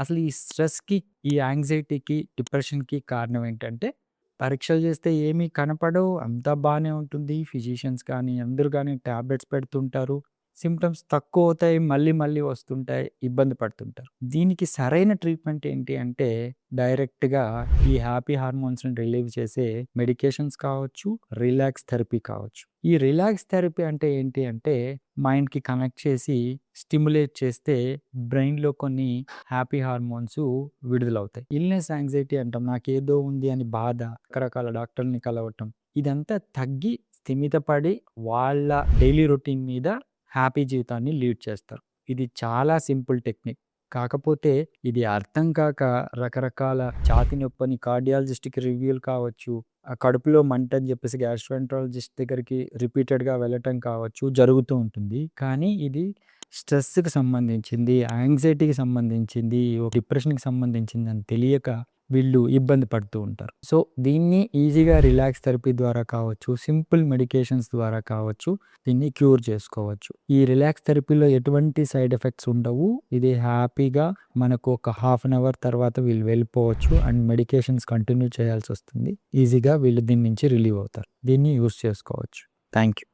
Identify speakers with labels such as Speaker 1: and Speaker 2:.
Speaker 1: అసలు ఈ స్ట్రెస్‌కి, ఈ యాంగ్జైటీకి, డిప్రెషన్‌కి కారణం ఏంటంటే, పరీక్షలు చేస్తే ఏమి కనపడవు. అంతా బానే ఉంటుంది. ఫిజిషియన్స్ కానీ, అందరూ గానీ టాబ్లెట్స్ పెడుతుంటారు. సింప్టమ్స్ తక్కువవుతాయి. మళ్ళీ, మళ్ళీ వస్తుంటాయి. ఇబ్బంది పడుతుంటారు. దీనికి సరైన ట్రీట్మెంట్ ఏంటి అంటే, డైరెక్ట్‌గా ఈ హ్యాపీ హార్మోన్స్‌ని రిలీవ్ చేసే మెడికేషన్స్ కావచ్చు, రిలాక్స్ థెరపీ కావచ్చు. ఈ రిలాక్స్ థెరపీ అంటే ఏంటి అంటే, మైండ్‌కి కనెక్ట్ చేసి స్టిమ్యులేట్ చేస్తే బ్రెయిన్‌లో కొన్ని హ్యాపీ హార్మోన్స్ విడుదలవుతాయి. ఇల్‌నెస్ యాంగ్జైటీ అంటాం. నాకేదో ఉంది అని బాధ, రకరకాల డాక్టర్‌ని కలవటం. ఇదంతా తగ్గి స్థిమితపడి వాళ్ళ డైలీ రొటీన్ మీద హ్యాపీ జీవితాన్ని లీడ్ చేస్తారు. ఇది చాలా సింపుల్ టెక్నిక్. కాకపోతే ఇది అర్థం కాక రకరకాల ఛాతీ నొప్పని కార్డియాలజిస్ట్‌కి రివ్యూలు కావచ్చు, కడుపులో మంటని చెప్పేసి గ్యాస్ట్రోఎంట్రాలజిస్ట్ దగ్గరికి రిపీటెడ్‌గా వెళ్ళటం కావచ్చు జరుగుతూ ఉంటుంది. కానీ ఇది స్ట్రెస్‌కి సంబంధించింది, యాంగ్జైటీకి సంబంధించింది, డిప్రెషన్‌కి సంబంధించిందని తెలియక వీళ్ళు ఇబ్బంది పడుతూ ఉంటారు. సో, దీన్ని ఈజీగా రిలాక్స్ థెరపీ ద్వారా కావచ్చు, సింపుల్ మెడికేషన్స్ ద్వారా కావచ్చు, దీన్ని క్యూర్ చేసుకోవచ్చు. ఈ రిలాక్స్ థెరపీలో ఎటువంటి సైడ్ ఎఫెక్ట్స్ ఉండవు. ఇది హ్యాపీగా మనకు ఒక హాఫ్ అన్ అవర్ తర్వాత వీళ్ళు వెళ్ళిపోవచ్చు అండ్ మెడికేషన్స్ కంటిన్యూ చేయాల్సొస్తుంది. ఈజీగా వీళ్ళు దీని నుంచి రిలీవ్ అవుతారు. దీన్ని యూజ్ చేసుకోవచ్చు. Thank you.